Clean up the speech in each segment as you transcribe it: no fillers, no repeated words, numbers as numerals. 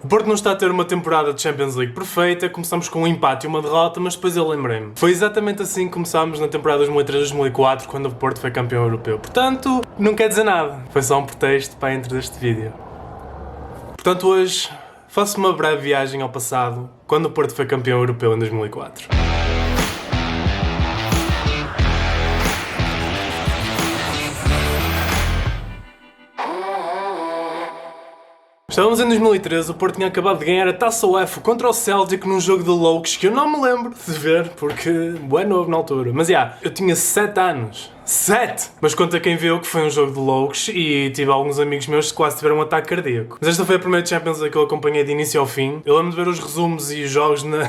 O Porto não está a ter uma temporada de Champions League perfeita, começamos com um empate e uma derrota, mas depois eu lembrei-me. Foi exatamente assim que começámos na temporada 2003-2004, quando o Porto foi campeão europeu. Portanto, não quer dizer nada. Foi só um pretexto para a intro deste vídeo. Portanto, hoje faço uma breve viagem ao passado, quando o Porto foi campeão europeu em 2004. Estávamos em 2013, o Porto tinha acabado de ganhar a Taça UEFA contra o Celtic num jogo de loucos que eu não me lembro de ver, porque é novo na altura. Mas eu tinha 7 anos. 7! Mas conta quem viu que foi um jogo de loucos e tive alguns amigos meus que quase tiveram um ataque cardíaco. Mas esta foi a primeira Champions League que eu acompanhei de início ao fim. Eu lembro de ver os resumos e os jogos na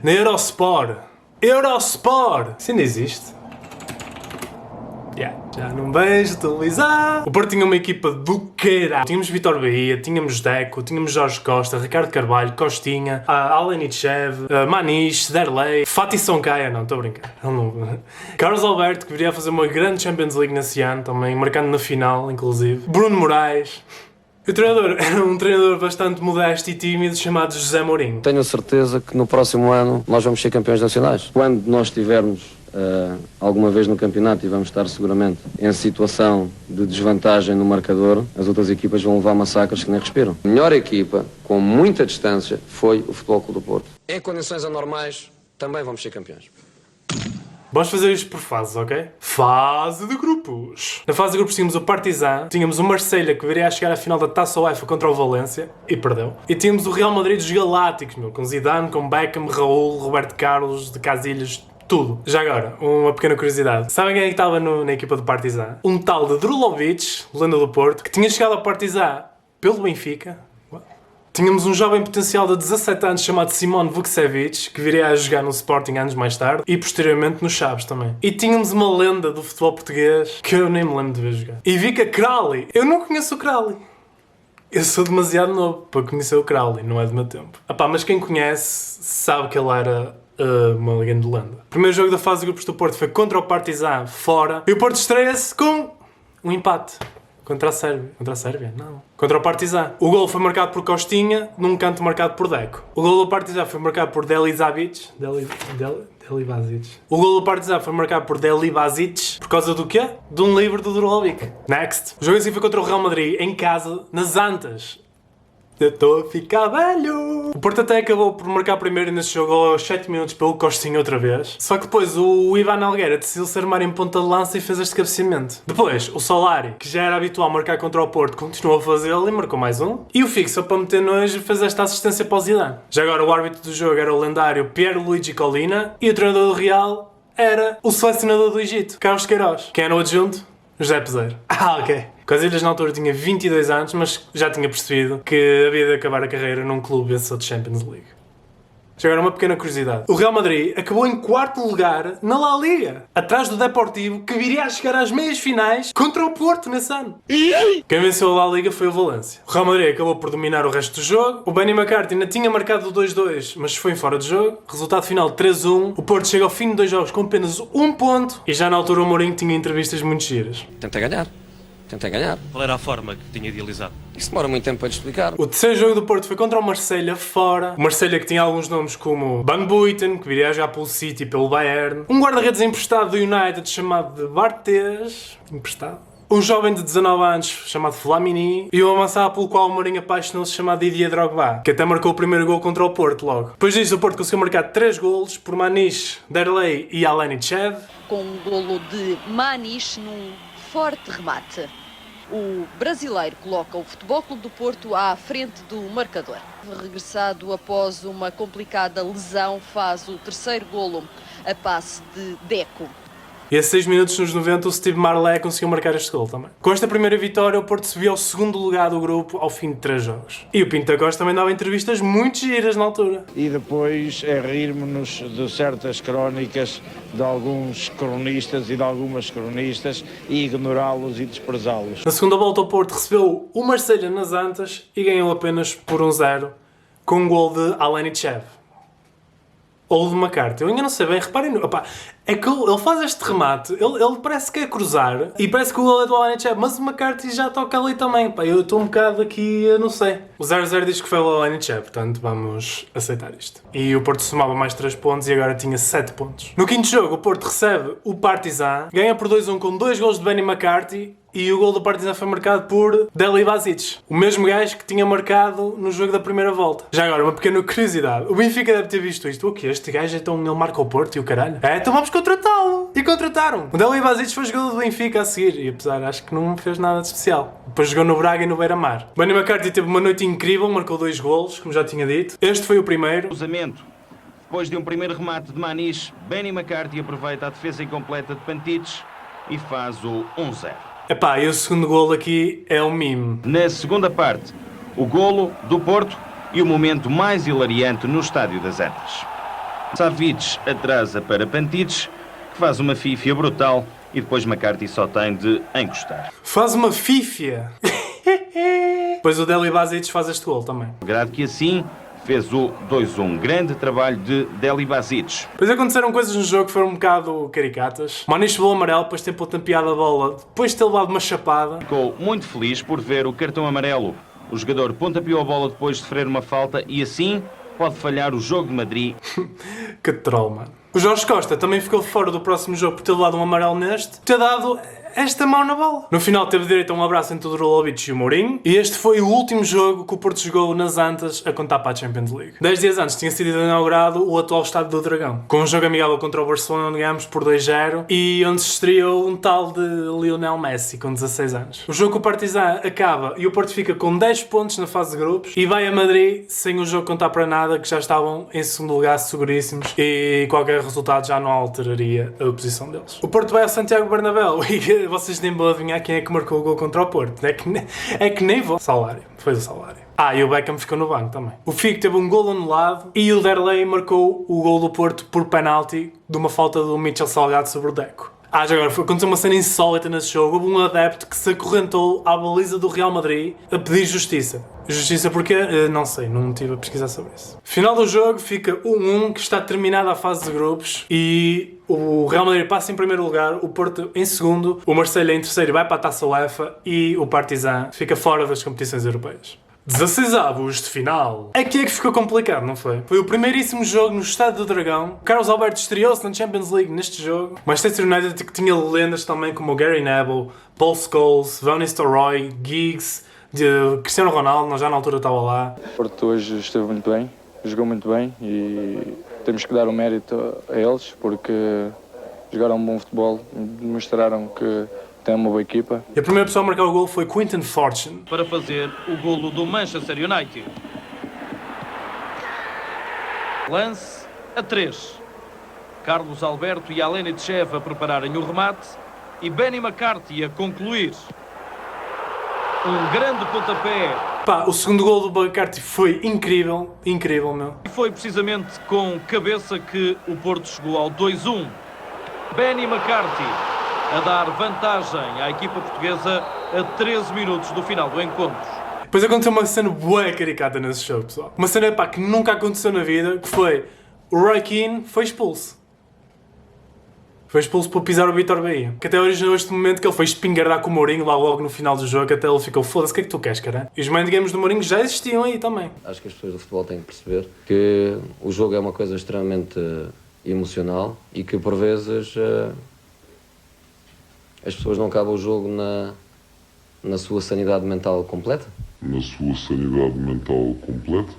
Eurosport. Eurosport! Isso ainda existe? Já não vejo televisão. O Porto tinha uma equipa do caralho. Tínhamos Vitor Bahia, tínhamos Deco, tínhamos Jorge Costa, Ricardo Carvalho, Costinha, Alenichev, Maniche, Derlei, Fatih Soncaia, não, estou a brincar. Carlos Alberto, que viria a fazer uma grande Champions League nesse ano também, marcando na final, inclusive. Bruno Moraes. O treinador era um treinador bastante modesto e tímido chamado José Mourinho. Tenho certeza que no próximo ano nós vamos ser campeões nacionais. Quando nós estivermos alguma vez no campeonato e vamos estar seguramente em situação de desvantagem no marcador, as outras equipas vão levar massacres que nem respiram. A melhor equipa, com muita distância, foi o Futebol Clube do Porto. Em condições anormais, também vamos ser campeões. Vamos fazer isto por fases, ok? Fase de grupos. Na fase de grupos tínhamos o Partizan, tínhamos o Marselha que viria a chegar à final da Taça UEFA contra o Valência e perdeu. E tínhamos o Real Madrid dos Galácticos, com Zidane, com Beckham, Raul, Roberto Carlos, de Casillas, tudo. Já agora, uma pequena curiosidade. Sabem quem é que estava na equipa do Partizan? Um tal de Drulovic, lenda do Porto, que tinha chegado ao Partizan pelo Benfica. Tínhamos um jovem potencial de 17 anos chamado Simone Vukcevic, que viria a jogar no Sporting anos mais tarde, e posteriormente no Chaves também. E tínhamos uma lenda do futebol português, que eu nem me lembro de ver jogar. Ivica Crowley. Eu não conheço o Crowley. Eu sou demasiado novo para conhecer o Crowley, não é do meu tempo. Mas quem conhece sabe que ele era uma grande lenda. O primeiro jogo da fase de grupos do Porto foi contra o Partizan, fora. E o Porto estreia-se com um empate. Contra a Sérvia. Contra a Sérvia? Não. Contra o Partizan. O golo foi marcado por Costinha, num canto marcado por Deco. O golo do Partizan foi marcado por Delivazic. O golo do Partizan foi marcado por Delivazic. Por causa do quê? De um livro do Drulovic. Next. O jogo assim foi contra o Real Madrid, em casa, nas Antas. Eu estou a ficar velho! O Porto até acabou por marcar primeiro nesse jogo aos 7 minutos pelo Costinha outra vez. Só que depois o Ivan Helguera decidiu se armar em ponta de lança e fez este cabeceamento. Depois, o Solari, que já era habitual marcar contra o Porto, continuou a fazê-lo e marcou mais um. E o Fixo, para meter nojo, fez esta assistência para o Zidane. Já agora o árbitro do jogo era o lendário Pierluigi Collina e o treinador do Real era o selecionador do Egito, Carlos Queiroz. Quem era o adjunto? José Peseiro. Ok. Casillas na altura tinha 22 anos, mas já tinha percebido que havia de acabar a carreira num clube vencedor de Champions League. Já agora uma pequena curiosidade. O Real Madrid acabou em 4º lugar na La Liga, atrás do Deportivo, que viria a chegar às meias finais contra o Porto nesse ano. Quem venceu a La Liga foi o Valência. O Real Madrid acabou por dominar o resto do jogo. O Benny McCarthy ainda tinha marcado o 2-2, mas foi fora de jogo. Resultado final 3-1. O Porto chega ao fim de 2 jogos com apenas 1 ponto. E já na altura o Mourinho tinha entrevistas muito giras. Tentei ganhar. Qual era a forma que tinha idealizado? Isso demora muito tempo para te explicar. O terceiro jogo do Porto foi contra o Marselha, fora. O Marselha que tinha alguns nomes como Van Buiten, que viria a jogar pelo City e pelo Bayern. Um guarda-redes emprestado do United chamado de Barthez. Emprestado. Um jovem de 19 anos chamado Flamini. E um avançado pelo qual o Mourinho apaixonou-se chamado Didier Drogba, que até marcou o primeiro gol contra o Porto logo. Depois disso o Porto conseguiu marcar 3 golos por Maniche, Derlei e Alenichev. Com um golo de Maniche num forte remate. O brasileiro coloca o Futebol Clube do Porto à frente do marcador. Regressado após uma complicada lesão, faz o terceiro golo a passe de Deco. E a 6 minutos nos 90 o Steve Marley conseguiu marcar este gol também. Com esta primeira vitória o Porto subiu ao 2º lugar do grupo ao fim de 3 jogos. E o Pinto da Costa também dava entrevistas muito giras na altura. E depois é rirmos-nos de certas crónicas de alguns cronistas e de algumas cronistas e ignorá-los e desprezá-los. Na segunda volta o Porto recebeu o Marselha nas Antas e ganhou apenas por 1-0 com um gol de Alenichev. ou de McCarthy. Eu ainda não sei bem, reparem, opá, é que ele faz este remate, ele parece que é cruzar, e parece que o gol é do Alanichev, mas o McCarthy já toca ali também, pá, eu estou um bocado aqui, eu não sei. O 0-0 diz que foi o Alanichev, portanto vamos aceitar isto. E o Porto somava mais 3 pontos e agora tinha 7 pontos. No quinto jogo, o Porto recebe o Partizan, ganha por 2-1 com 2 gols de Benny McCarthy, e o gol do Partizan foi marcado por Deli Basic, o mesmo gajo que tinha marcado no jogo da primeira volta. Já agora, uma pequena curiosidade. O Benfica deve ter visto isto. O quê? Este gajo então ele marca o Porto e o caralho? É, então vamos contratá-lo. E contrataram. O Deli Basic foi jogador do Benfica a seguir. E apesar, acho que não fez nada de especial. Depois jogou no Braga e no Beira-Mar. Benny McCarthy teve uma noite incrível, marcou 2 golos, como já tinha dito. Este foi o primeiro. Cruzamento. Depois de um primeiro remate de Maniche, Benny McCarthy aproveita a defesa incompleta de Pantites e faz o 1-0. Epá, e o segundo golo aqui é um mime. Na segunda parte, o golo do Porto e o momento mais hilariante no Estádio das Antas. Savic atrasa para Pantites, que faz uma fífia brutal e depois McCarthy só tem de encostar. Faz uma fífia. Depois o Deli Basic faz este golo também. Grado que assim fez o 2-1. Grande trabalho de Deli Basic. Depois aconteceram coisas no jogo que foram um bocado caricatas. Maniche levou amarelo, depois tem tampeado a bola, depois de ter levado uma chapada. Ficou muito feliz por ver o cartão amarelo. O jogador pontapeou a bola depois de sofrer uma falta e assim pode falhar o jogo de Madrid. Que troll, mano. O Jorge Costa também ficou fora do próximo jogo por ter levado um amarelo neste, ter dado esta mão na bola. No final teve direito a um abraço entre o Drulovic e o Mourinho, e este foi o último jogo que o Porto jogou nas Antas a contar para a Champions League. 10 dias antes tinha sido inaugurado o atual Estádio do Dragão, com um jogo amigável contra o Barcelona onde ganhámos por 2-0 e onde se estreou um tal de Lionel Messi com 16 anos. O jogo com o Partizan acaba e o Porto fica com 10 pontos na fase de grupos e vai a Madrid sem o jogo contar para nada, que já estavam em segundo lugar seguríssimos e qualquer resultado já não alteraria a posição deles. O Porto vai ao Santiago Bernabéu e vocês nem vão adivinhar quem é que marcou o gol contra o Porto. É que nem vou. Salário. Foi o Salário. Ah, e o Beckham ficou no banco também. O Figo teve um gol anulado e o Derlei marcou o gol do Porto por penalti de uma falta do Mitchell Salgado sobre o Deco. Já agora, aconteceu uma cena insólita nesse jogo. Houve um adepto que se acorrentou à baliza do Real Madrid a pedir justiça. Justiça porquê? Não sei, não estive a pesquisar sobre isso. Final do jogo fica 1-1, que está terminada a fase de grupos e o Real Madrid passa em primeiro lugar, o Porto em segundo, o Marseille em terceiro vai para a Taça UEFA e o Partizan fica fora das competições europeias. 16 avos de final. Aqui é que ficou complicado, não foi? Foi o primeiríssimo jogo no Estádio do Dragão. Carlos Alberto estreou-se na Champions League neste jogo. Manchester United que tinha lendas também como o Gary Neville, Paul Scholes, Van Nistelrooy, Giggs, Cristiano Ronaldo, já na altura estava lá. O Porto hoje esteve muito bem, jogou muito bem e temos que dar o mérito a eles porque jogaram um bom futebol, demonstraram que tem uma boa equipa. E a primeira pessoa a marcar o gol foi Quinton Fortune. Para fazer o golo do Manchester United. Lance a 3. Carlos Alberto e Alanichev a prepararem o remate e Benny McCarthy a concluir. Um grande pontapé. Pá, o segundo gol do McCarthy foi incrível, incrível, meu. E foi precisamente com cabeça que o Porto chegou ao 2-1. Benny McCarthy a dar vantagem à equipa portuguesa a 13 minutos do final do encontro. Depois aconteceu uma cena bué caricata nesse jogo, pessoal. Uma cena, pá, que nunca aconteceu na vida, que foi o Roy Keane foi expulso. Foi expulso por pisar o Vítor Bahia. Que até originou este momento que ele foi espingardar com o Mourinho lá logo no final do jogo, até ele ficou, foda-se, o que é que tu queres, cara? E os mind games do Mourinho já existiam aí também. Acho que as pessoas do futebol têm que perceber que o jogo é uma coisa extremamente emocional e que por vezes as pessoas não acabam o jogo na sua sanidade mental completa. Na sua sanidade mental completa?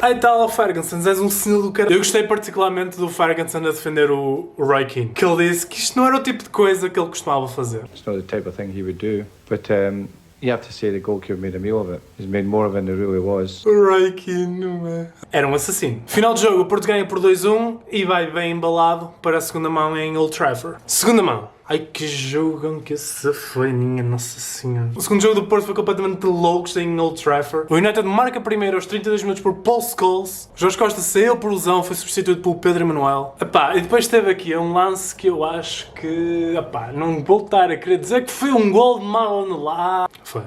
Aí tal, Ferguson, és um senhor do cara. Eu gostei particularmente do Ferguson a defender o Roy Keane, que ele disse que isto não era o tipo de coisa que ele costumava fazer. It's not the type of thing he would do, but you have to say the goalkeeper made a meal of it. He's made more of it than there really was. O Roy Keane não é. Era um assassino. Final de jogo, o Porto ganha por 2-1 e vai bem embalado para a segunda mão em Old Trafford. Segunda mão. Ai, que jogo que esse foi, minha Nossa Senhora. O segundo jogo do Porto foi completamente de loucos em Old Trafford. O United marca primeiro aos 32 minutos por Paul Scholes. Jorge Costa saiu por lesão, foi substituído pelo Pedro Emanuel. Epá, e depois teve aqui um lance que eu acho que... Epá, não vou estar a querer dizer que foi um gol mal anulado. Foi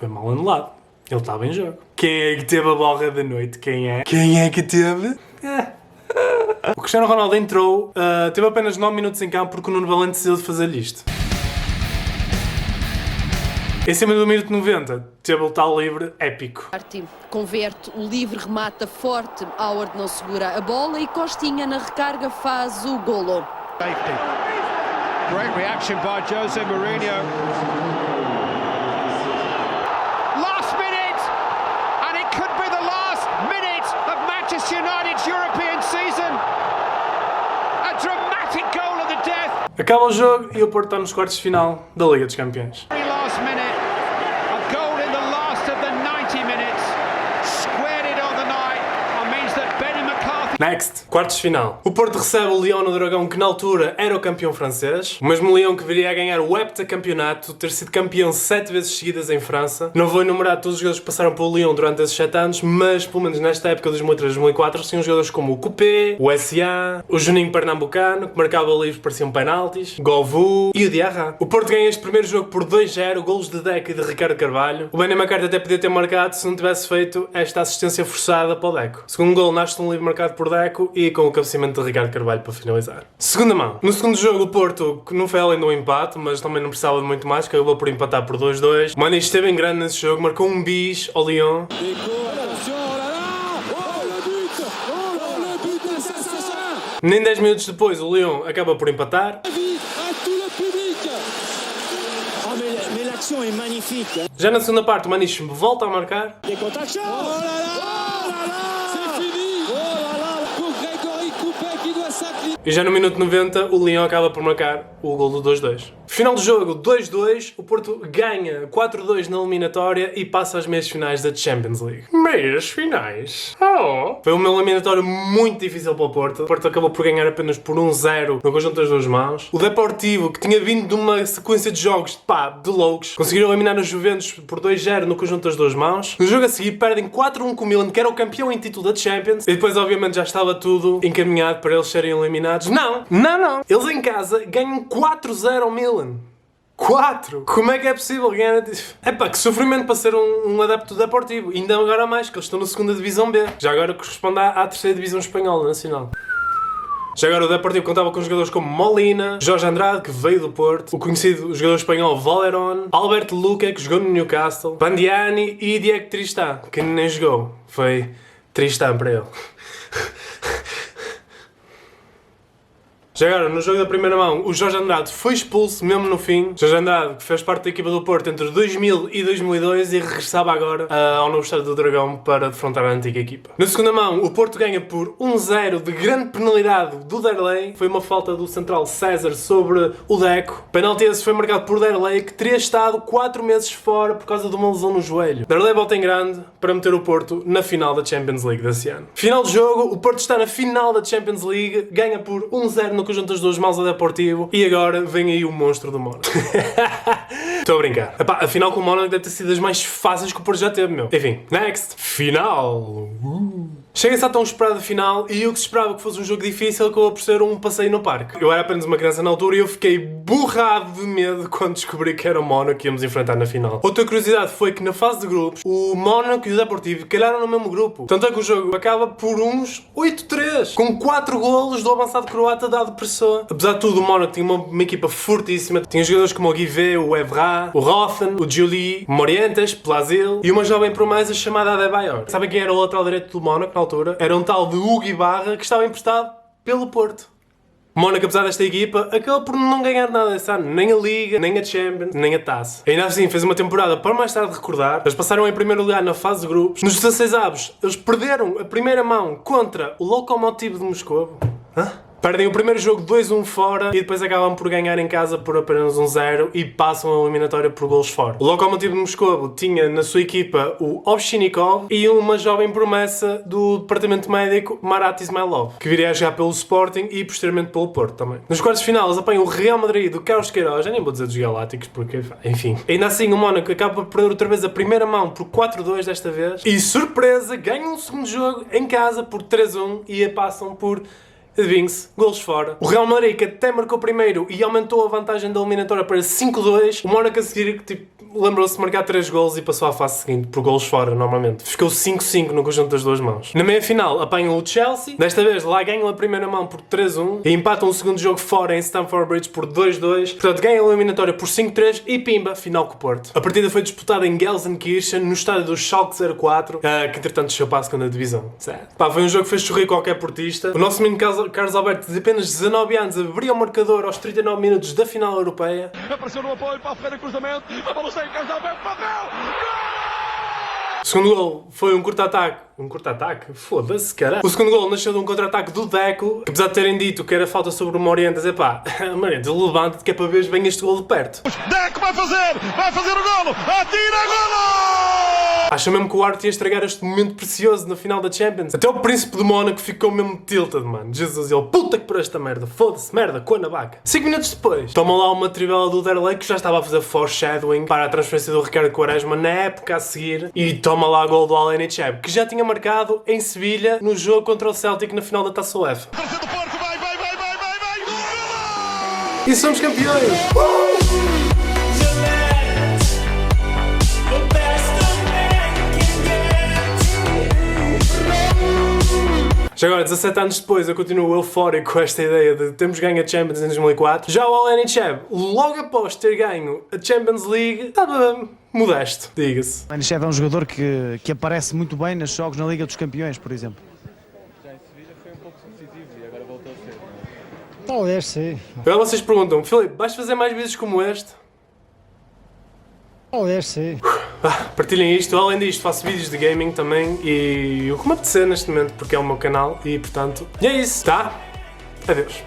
mal anulado. Ele estava em jogo. Quem é que teve a borra da noite? Quem é? Quem é que teve? O Cristiano Ronaldo entrou, teve apenas 9 minutos em campo porque o Nuno Valente decidiu fazer-lhe isto. Em cima do minuto 90, teve o tal livre épico. Converte o livre, remata forte, Howard não segura a bola e Costinha na recarga faz o golo. Safety. Great reaction by Jose Mourinho. Last minute, and it could be the last minute of Manchester United's European season. A dramatic goal of the death. Acaba o jogo e o Porto está nos quartos de final da Liga dos Campeões. Last minute, a goal in the last of the 90 minutes. Squared it on the night and means that Benny McCarthy... Next, quartos de final. O Porto recebe o Lyon no Dragão, que na altura era o campeão francês. O mesmo Lyon que viria a ganhar o heptacampeonato, ter sido campeão 7 vezes seguidas em França. Não vou enumerar todos os jogadores que passaram pelo Lyon durante esses 7 anos, mas pelo menos nesta época, 2003-2004, tinham jogadores como o Coupé, o S.A., o Juninho Pernambucano, que marcava livros que pareciam penaltis, Govou e o Diarra. O Porto ganha este primeiro jogo por 2-0, golos de Deco e de Ricardo Carvalho. O Benny McCarthy até podia ter marcado se não tivesse feito esta assistência forçada para o Deco. Segundo gol, nasce um livro marcado por Deco e com o cabeceamento de Ricardo Carvalho para finalizar. Segunda mão. No segundo jogo, o Porto, que não foi além do empate, mas também não precisava de muito mais, que acabou por empatar por 2-2. O Mani esteve em grande nesse jogo, marcou um bis ao Lyon. Nem 10 minutos depois, o Lyon acaba por empatar. Já na segunda parte, o Maniche volta a marcar. E já no minuto 90, o Lyon acaba por marcar o gol do 2-2. Final do jogo, 2-2. O Porto ganha 4-2 na eliminatória e passa às meias finais da Champions League. Meias finais? Oh! Foi uma eliminatória muito difícil para o Porto. O Porto acabou por ganhar apenas por 1-0 no conjunto das duas mãos. O Deportivo, que tinha vindo de uma sequência de jogos de loucos, conseguiram eliminar os Juventus por 2-0 no conjunto das duas mãos. No jogo a seguir, perdem 4-1 com o Milan, que era o campeão em título da Champions. E depois, obviamente, já estava tudo encaminhado para eles serem eliminados. Não! Eles em casa ganham 4-0 ao Milan. 4! Como é que é possível ganhar? Epá, que sofrimento para ser um adepto do Deportivo. Ainda agora mais, que eles estão na 2ª Divisão B. Já agora corresponde à 3ª Divisão Espanhola Nacional. Já agora o Deportivo contava com jogadores como Molina, Jorge Andrade, que veio do Porto, o conhecido jogador espanhol Valerón, Alberto Luque, que jogou no Newcastle, Pandiani e Diego Tristán, que nem jogou. Foi Tristán para ele. Já agora, no jogo da primeira mão, o Jorge Andrade foi expulso mesmo no fim. Jorge Andrade, que fez parte da equipa do Porto entre 2000 e 2002 e regressava agora ao novo estádio do Dragão para defrontar a antiga equipa. Na segunda mão, o Porto ganha por 1-0 de grande penalidade do Derlei. Foi uma falta do central César sobre o Deco. O penalti esse foi marcado por Derlei, que teria estado 4 meses fora por causa de uma lesão no joelho. Derlei volta em grande para meter o Porto na final da Champions League desse ano. Final do jogo, o Porto está na final da Champions League, ganha por 1-0 no conjunto das duas mãos a Deportivo e agora vem aí o monstro do Mónaco. Estou a brincar. Epá, a final com o Mónaco deve ter sido das mais fáceis que o Porto já teve, meu. Enfim, next. Final. Chega-se à tão esperada final e o que se esperava que fosse um jogo difícil acabou por ser um passeio no parque. Eu era apenas uma criança na altura e eu fiquei borrado de medo quando descobri que era o Mónaco que íamos enfrentar na final. Outra curiosidade foi que na fase de grupos o Mónaco e o Deportivo calharam no mesmo grupo. Tanto é que o jogo acaba por uns 8-3, com 4 golos do avançado croata dado Pessoa. Apesar de tudo, o Mónaco tinha uma equipa fortíssima. Tinha jogadores como o Guivet, o Evra, o Rothen, o Giuli, o Morientes, Plazil e uma jovem promessa chamada Adebayor. Sabem quem era o lateral direito do Mónaco na altura? Era um tal de Hugo Ibarra que estava emprestado pelo Porto. O Mónaco, apesar desta equipa, acabou por não ganhar nada esse ano. Nem a Liga, nem a Champions, nem a Taça. Ainda assim, fez uma temporada para mais tarde recordar. Eles passaram em primeiro lugar na fase de grupos. Nos 16 avos, eles perderam a primeira mão contra o Lokomotiv de Moscou. Perdem o primeiro jogo 2-1 fora e depois acabam por ganhar em casa por apenas 1-0 e passam a eliminatória por golos fora. O Lokomotiv de Moscou tinha na sua equipa o Ovchinikov e uma jovem promessa do departamento médico, Marat Ismailov, que viria a jogar pelo Sporting e posteriormente pelo Porto também. Nos quartos de final eles apanham o Real Madrid do Carlos Queiroz, já nem vou dizer dos Galácticos porque, enfim. Ainda assim o Mónaco acaba por perder outra vez a primeira mão por 4-2 desta vez e, surpresa, ganham um segundo jogo em casa por 3-1 e passam por... Adivinhe-se, golos fora. O Real Madrid, que até marcou primeiro e aumentou a vantagem da eliminatória para 5-2. O Mónaco a seguir, lembrou-se de marcar 3 golos e passou à fase seguinte por golos fora, normalmente. Ficou 5-5 no conjunto das duas mãos. Na meia-final apanham o Chelsea, desta vez lá ganham a primeira mão por 3-1 e empatam o segundo jogo fora em Stamford Bridge por 2-2, portanto ganham a eliminatória por 5-3 e pimba, final com o Porto. A partida foi disputada em Gelsenkirchen, no estádio do Schalke 04, que entretanto desceu para a segunda divisão. Certo. Pá, foi um jogo que fez sorrir qualquer portista. O nosso menino Carlos Alberto, de apenas 19 anos, abriu o marcador aos 39 minutos da final europeia. Apareceu no apoio para a Ferreira, cruzamento, a bola sai, Carlos Alberto, bateu! O segundo gol foi um contra-ataque. Um contra-ataque? Foda-se, cara. O segundo gol nasceu de um contra-ataque do Deco, que apesar de terem dito que era falta sobre o Morientes, Morientes, levanta-te que é para veres bem este gol de perto. Deco vai fazer o golo, atira golo! Acha mesmo que o Arte ia estragar este momento precioso na final da Champions? Até o príncipe de Mónaco ficou mesmo tilted, mano. Jesus, ele, puta que por esta merda, foda-se, merda, com a nabaca. 5 minutos depois, toma lá uma trivela do Derlei que já estava a fazer foreshadowing para a transferência do Ricardo Quaresma na época a seguir e toma lá gol do Al Cheb, que já tinha marcado em Sevilha no jogo contra o Celtic na final da Taça UEFA. E somos campeões! Já agora, 17 anos depois, eu continuo eufórico com esta ideia de termos ganho a Champions em 2004. Já o Al Cheb, logo após ter ganho a Champions League, estava modesto, diga-se. O Al é um jogador que aparece muito bem nos jogos na Liga dos Campeões, por exemplo. Já em Sevilha foi um pouco decisivo e agora voltou a ser. Talvez, sim. Agora vocês perguntam, Filipe, vais fazer mais vezes como este? Talvez, sim. Partilhem isto. Além disto, faço vídeos de gaming também e o que me apetecer neste momento, porque é o meu canal e, portanto, é isso, tá? Adeus.